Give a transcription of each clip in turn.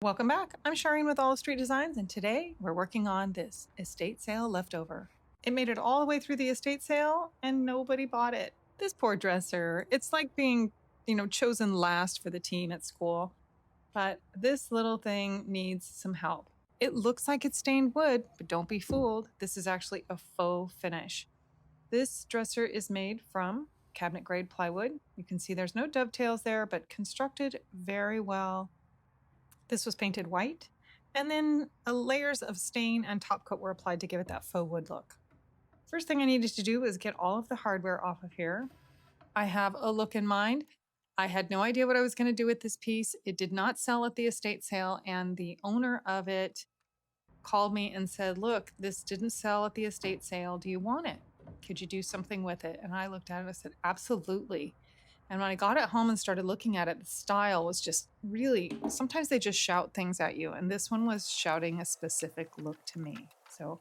Welcome back. I'm Shireen with All Street Designs, and today we're working on this estate sale leftover. It made it all the way through the estate sale and nobody bought it. This poor dresser. It's like being, chosen last for the team at school. But this little thing needs some help. It looks like it's stained wood, but don't be fooled. This is actually a faux finish. This dresser is made from cabinet grade plywood. You can see there's no dovetails there, but constructed very well. This was painted white, and then layers of stain and top coat were applied to give it that faux wood look. First thing I needed to do was get all of the hardware off of here. I have a look in mind. I had no idea what I was going to do with this piece. It did not sell at the estate sale, and the owner of it called me and said, "Look, this didn't sell at the estate sale. Do you want it? Could you do something with it?" And I looked at it and I said, "Absolutely." And when I got it home and started looking at it, the style was just really, sometimes they just shout things at you. And this one was shouting a specific look to me. So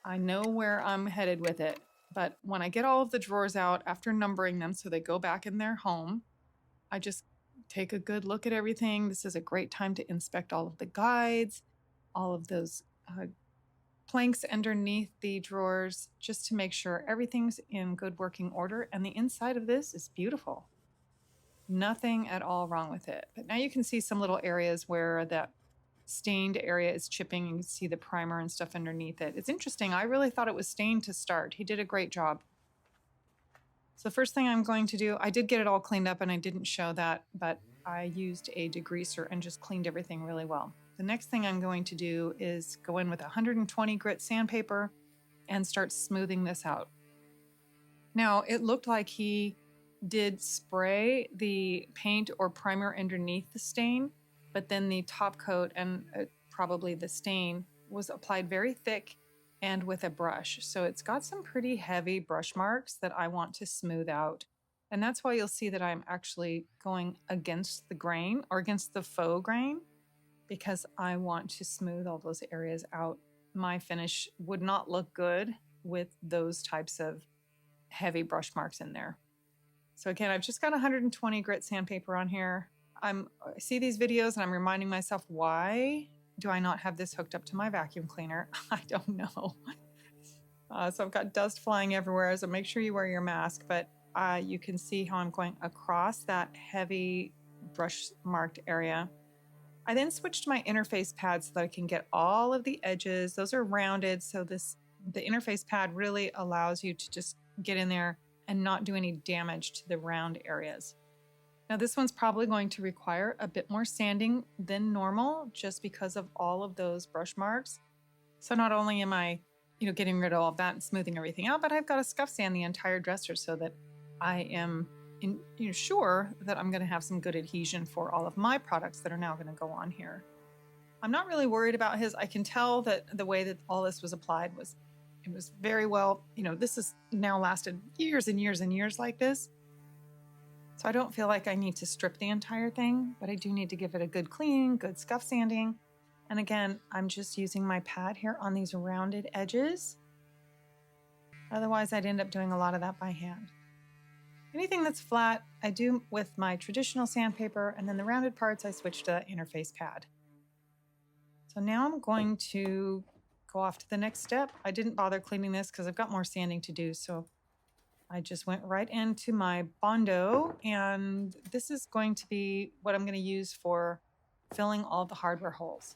I know where I'm headed with it. But when I get all of the drawers out after numbering them so they go back in their home, I just take a good look at everything. This is a great time to inspect all of the guides, all of those planks underneath the drawers, just to make sure everything's in good working order. And the inside of this is beautiful. Nothing at all wrong with it. But now you can see some little areas where that stained area is chipping. You can see the primer and stuff underneath it. It's interesting. I really thought it was stained to start. He did a great job. So the first thing I'm going to do, I did get it all cleaned up and I didn't show that, but I used a degreaser and just cleaned everything really well. The next thing I'm going to do is go in with 120 grit sandpaper and start smoothing this out. Now, it looked like he did spray the paint or primer underneath the stain, but then the top coat and probably the stain was applied very thick and with a brush. So it's got some pretty heavy brush marks that I want to smooth out. And that's why you'll see that I'm actually going against the grain or against the faux grain, because I want to smooth all those areas out. My finish would not look good with those types of heavy brush marks in there. So again, I've just got 120 grit sandpaper on here. I see these videos and I'm reminding myself, why do I not have this hooked up to my vacuum cleaner? I don't know. So I've got dust flying everywhere, so make sure you wear your mask. But you can see how I'm going across that heavy brush marked area. I then switched to my interface pad so that I can get all of the edges. Those are rounded, so the interface pad really allows you to just get in there and not do any damage to the round areas. Now this one's probably going to require a bit more sanding than normal just because of all of those brush marks. So not only am I, getting rid of all of that and smoothing everything out, but I've got to scuff sand the entire dresser so that I am sure that I'm going to have some good adhesion for all of my products that are now going to go on here. I'm not really worried about his. I can tell that the way that all this was applied was very well, this has now lasted years and years and years like this. So I don't feel like I need to strip the entire thing, but I do need to give it a good cleaning, good scuff sanding. And again, I'm just using my pad here on these rounded edges. Otherwise, I'd end up doing a lot of that by hand. Anything that's flat, I do with my traditional sandpaper, and then the rounded parts, I switch to interface pad. So now I'm going to go off to the next step. I didn't bother cleaning this because I've got more sanding to do. So I just went right into my Bondo, and this is going to be what I'm going to use for filling all the hardware holes.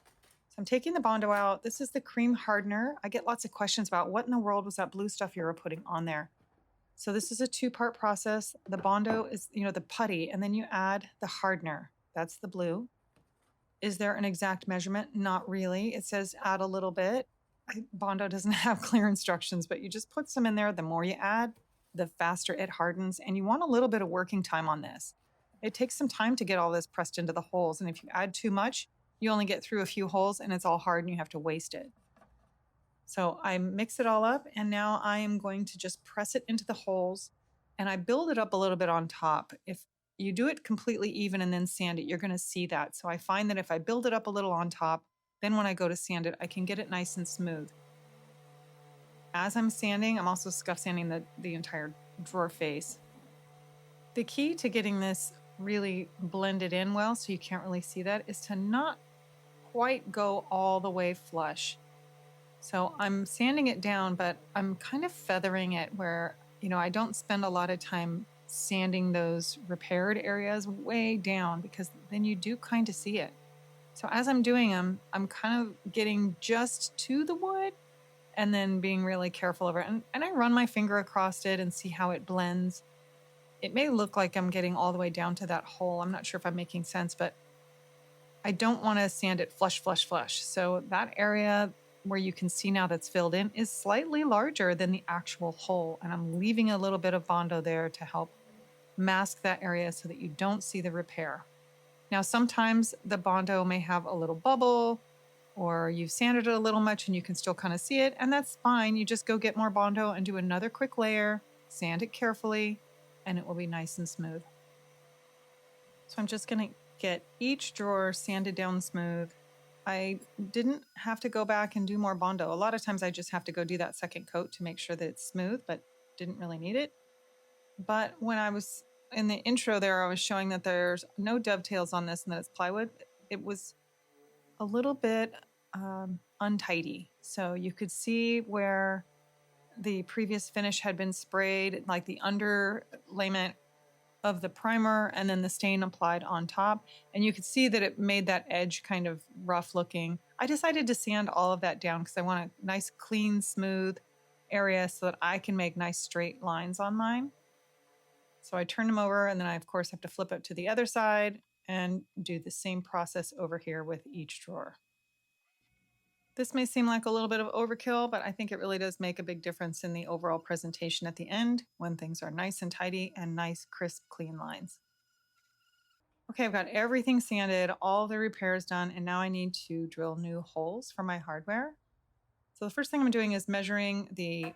So I'm taking the Bondo out. This is the cream hardener. I get lots of questions about what in the world was that blue stuff you were putting on there. So this is a two-part process. The Bondo is, the putty, and then you add the hardener. That's the blue. Is there an exact measurement? Not really. It says add a little bit. Bondo doesn't have clear instructions, but you just put some in there. The more you add, the faster it hardens. And you want a little bit of working time on this. It takes some time to get all this pressed into the holes. And if you add too much, you only get through a few holes and it's all hard and you have to waste it. So I mix it all up, and now I am going to just press it into the holes, and I build it up a little bit on top. If you do it completely even and then sand it, you're going to see that. So I find that if I build it up a little on top, then when I go to sand it, I can get it nice and smooth. As I'm sanding, I'm also scuff sanding the entire drawer face. The key to getting this really blended in well, so you can't really see that, is to not quite go all the way flush. So I'm sanding it down, but I'm kind of feathering it where, I don't spend a lot of time sanding those repaired areas way down because then you do kind of see it. So as I'm doing them, I'm kind of getting just to the wood and then being really careful over it. And I run my finger across it and see how it blends. It may look like I'm getting all the way down to that hole. I'm not sure if I'm making sense, but I don't want to sand it flush, flush, flush. So that area where you can see now that's filled in is slightly larger than the actual hole. And I'm leaving a little bit of Bondo there to help mask that area so that you don't see the repair. Now, sometimes the Bondo may have a little bubble or you've sanded it a little much and you can still kind of see it. And that's fine. You just go get more Bondo and do another quick layer, sand it carefully, and it will be nice and smooth. So I'm just going to get each drawer sanded down smooth. I didn't have to go back and do more Bondo. A lot of times I just have to go do that second coat to make sure that it's smooth, but didn't really need it. But when I was in the intro there, I was showing that there's no dovetails on this and that it's plywood. It was a little bit untidy. So you could see where the previous finish had been sprayed, like the underlayment of the primer and then the stain applied on top. And you could see that it made that edge kind of rough looking. I decided to sand all of that down because I want a nice, clean, smooth area so that I can make nice straight lines on mine. So I turn them over and then I, of course, have to flip it to the other side and do the same process over here with each drawer. This may seem like a little bit of overkill, but I think it really does make a big difference in the overall presentation at the end when things are nice and tidy and nice, crisp, clean lines. Okay, I've got everything sanded, all the repairs done, and now I need to drill new holes for my hardware. So the first thing I'm doing is measuring the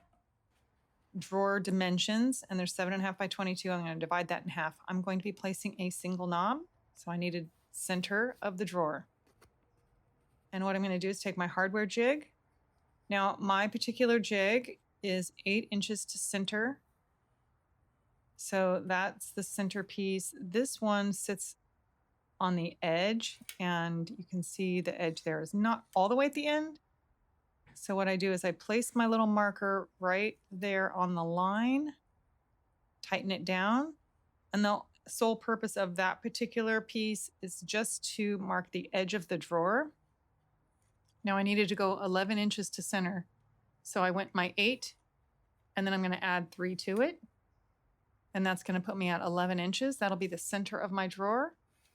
drawer dimensions, and they're 7.5 by 22. I'm going to divide that in half. I'm going to be placing a single knob, so I needed center of the drawer. And what I'm going to do is take my hardware jig. Now, my particular jig is 8 inches to center. So that's the center piece. This one sits on the edge, and you can see the edge there is not all the way at the end. So what I do is I place my little marker right there on the line, tighten it down, and the sole purpose of that particular piece is just to mark the edge of the drawer. Now I needed to go 11 inches to center. So I went my 8, and then I'm going to add 3 to it. And that's going to put me at 11 inches. That'll be the center of my drawer.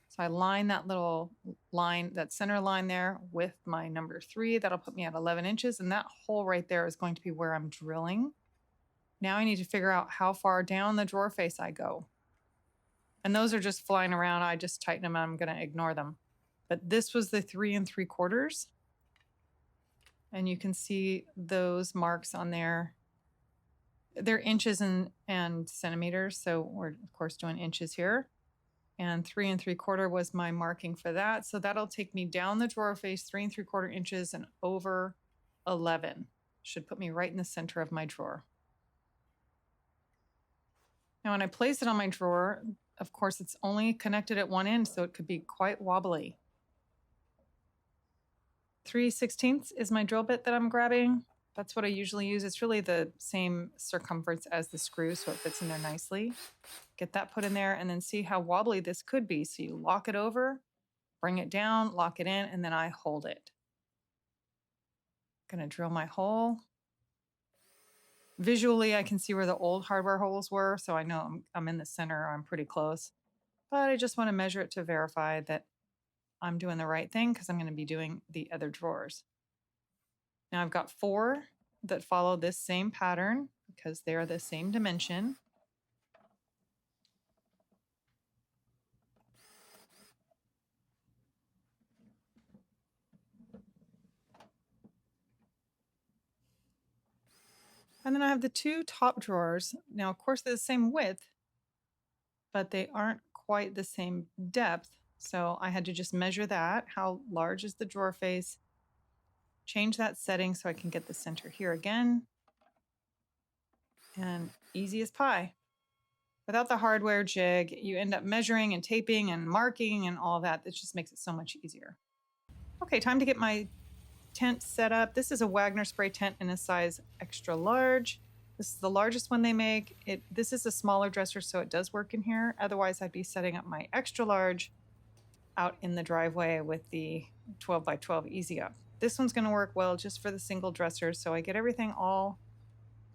So I line that little line, that center line there with my number 3. That'll put me at 11 inches. And that hole right there is going to be where I'm drilling. Now I need to figure out how far down the drawer face I go. And those are just flying around. I just tighten them and I'm going to ignore them. But this was the 3 3/4. And you can see those marks on there. They're inches and centimeters. So we're, of course, doing inches here. And 3 3/4 was my marking for that. So that'll take me down the drawer face 3 3/4 inches and over 11. Should put me right in the center of my drawer. Now, when I place it on my drawer, of course, it's only connected at one end, so it could be quite wobbly. 3/16 is my drill bit that I'm grabbing. That's what I usually use. It's really the same circumference as the screw, so it fits in there nicely. Get that put in there and then see how wobbly this could be. So you lock it over, bring it down, lock it in, and then I hold it. Gonna drill my hole. Visually, I can see where the old hardware holes were, so I know I'm in the center, I'm pretty close. But I just want to measure it to verify that I'm doing the right thing because I'm going to be doing the other drawers. Now I've got 4 that follow this same pattern because they're the same dimension. And then I have the 2 top drawers. Now, of course, they're the same width, but they aren't quite the same depth. So I had to just measure that. How large is the drawer face? Change that setting so I can get the center here again. And easy as pie. Without the hardware jig, you end up measuring and taping and marking and all that. That just makes it so much easier. Okay, time to get my tent set up. This is a Wagner spray tent in a size extra large. This is the largest one they make. This is a smaller dresser, so it does work in here. Otherwise, I'd be setting up my extra large out in the driveway with the 12 by 12 easy up. This one's going to work well just for the single dresser. So I get everything all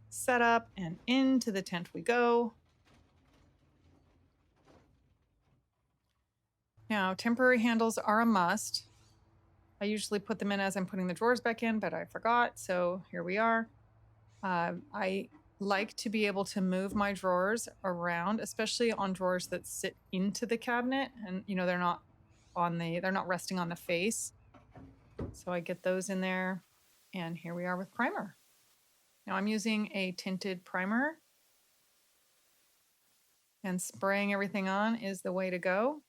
set up and into the tent we go. Now, temporary handles are a must. I usually put them in as I'm putting the drawers back in, but I forgot. So here we are. I like to be able to move my drawers around, especially on drawers that sit into the cabinet and they're not resting on the face. So I get those in there, and here we are with primer. Now I'm using a tinted primer, and spraying everything on is the way to go.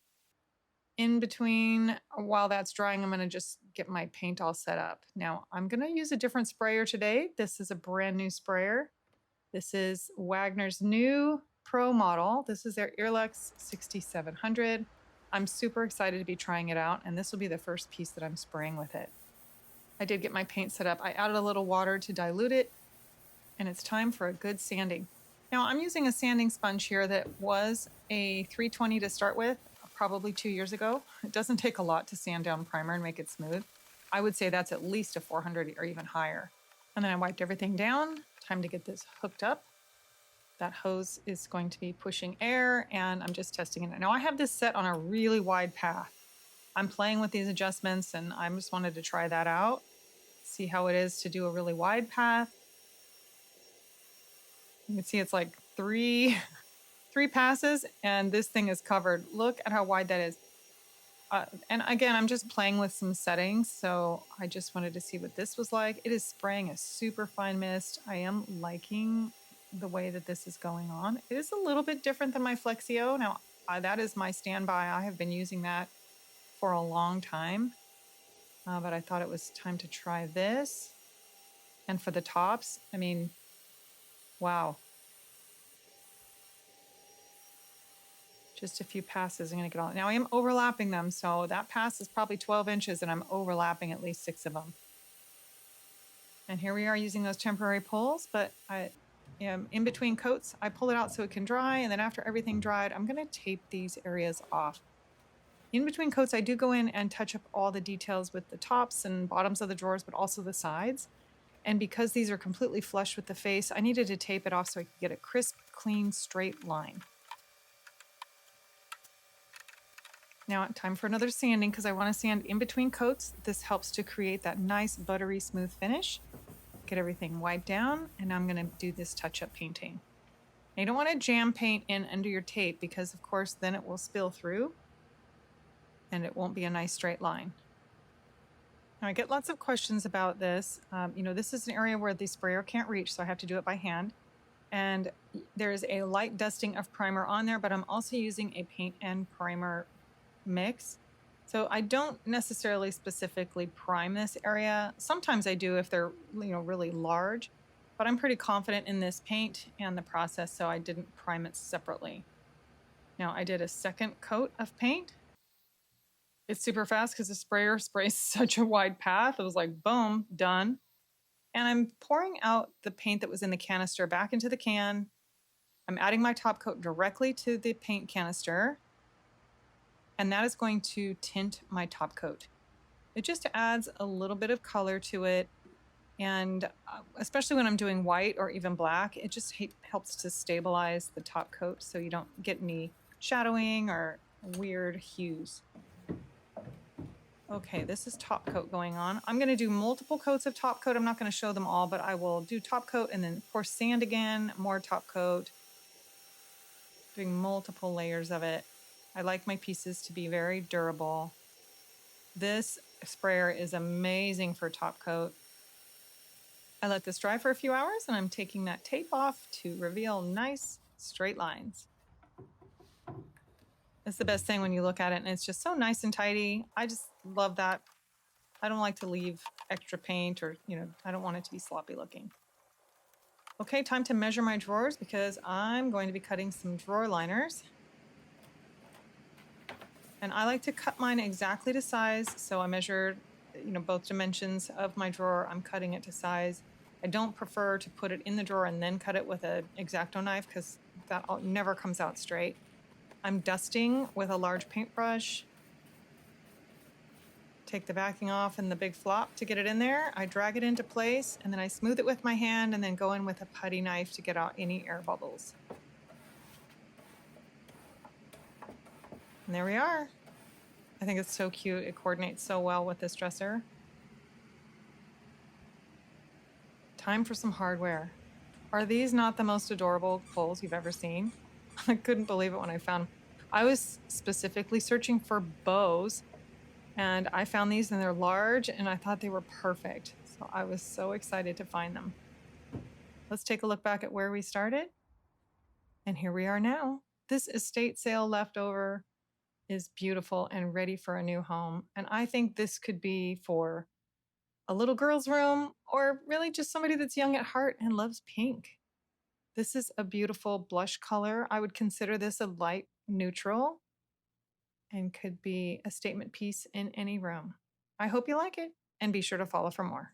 In between, while that's drying, I'm going to just get my paint all set up. Now I'm going to use a different sprayer today. This is a brand new sprayer. This is Wagner's new Pro model. This is their Earlux 6700. I'm super excited to be trying it out, and this will be the first piece that I'm spraying with it. I did get my paint set up. I added a little water to dilute it, and it's time for a good sanding. Now I'm using a sanding sponge here that was a 320 to start with, probably 2 years ago. It doesn't take a lot to sand down primer and make it smooth. I would say that's at least a 400 or even higher. And then I wiped everything down. Time to get this hooked up. That hose is going to be pushing air, and I'm just testing it. Now I have this set on a really wide path. I'm playing with these adjustments, and I just wanted to try that out. See how it is to do a really wide path. You can see it's like three passes, and this thing is covered. Look at how wide that is. And again, I'm just playing with some settings, so I just wanted to see what this was like. It is spraying a super fine mist. I am liking the way that this is going on. It is a little bit different than my Flexio. Now, that is my standby. I have been using that for a long time, but I thought it was time to try this. And for the tops, I mean, wow. Just a few passes. I'm going to get all. Now I am overlapping them, so that pass is probably 12 inches, and I'm overlapping at least 6 of them. And here we are using those temporary pulls, but I am in between coats. I pull it out so it can dry, and then after everything dried, I'm going to tape these areas off. In between coats, I do go in and touch up all the details with the tops and bottoms of the drawers, but also the sides. And because these are completely flush with the face, I needed to tape it off so I could get a crisp, clean, straight line. Now, time for another sanding because I want to sand in between coats. This helps to create that nice, buttery, smooth finish. Get everything wiped down, and now I'm going to do this touch-up painting. Now, you don't want to jam paint in under your tape because, of course, then it will spill through, and it won't be a nice straight line. Now, I get lots of questions about this. This is an area where the sprayer can't reach, so I have to do it by hand. And there's a light dusting of primer on there, but I'm also using a paint and primer mix. So I don't necessarily specifically prime this area. Sometimes I do if they're really large, but I'm pretty confident in this paint and the process, so I didn't prime it separately. Now I did a second coat of paint. It's super fast because the sprayer sprays such a wide path. It was like, boom, done. And I'm pouring out the paint that was in the canister back into the can. I'm adding my top coat directly to the paint canister, and that is going to tint my top coat. It just adds a little bit of color to it, and especially when I'm doing white or even black, it just helps to stabilize the top coat so you don't get any shadowing or weird hues. Okay, this is top coat going on. I'm going to do multiple coats of top coat. I'm not going to show them all, but I will do top coat and then, of course, sand again, more top coat, doing multiple layers of it. I like my pieces to be very durable. This sprayer is amazing for top coat. I let this dry for a few hours, and I'm taking that tape off to reveal nice straight lines. It's the best thing when you look at it, and it's just so nice and tidy. I just love that. I don't like to leave extra paint or, I don't want it to be sloppy looking. Okay, time to measure my drawers because I'm going to be cutting some drawer liners. And I like to cut mine exactly to size, so I measured both dimensions of my drawer. I'm cutting it to size. I don't prefer to put it in the drawer and then cut it with an X-Acto knife because never comes out straight. I'm dusting with a large paintbrush. Take the backing off and the big flop to get it in there. I drag it into place and then I smooth it with my hand and then go in with a putty knife to get out any air bubbles. And there we are. I think it's so cute. It coordinates so well with this dresser. Time for some hardware. Are these not the most adorable poles you've ever seen? I couldn't believe it when I found them. I was specifically searching for bows and I found these and they're large and I thought they were perfect. So I was so excited to find them. Let's take a look back at where we started. And here we are now. This estate sale leftover is beautiful and ready for a new home. And I think this could be for a little girl's room or really just somebody that's young at heart and loves pink. This is a beautiful blush color. I would consider this a light neutral and could be a statement piece in any room. I hope you like it and be sure to follow for more.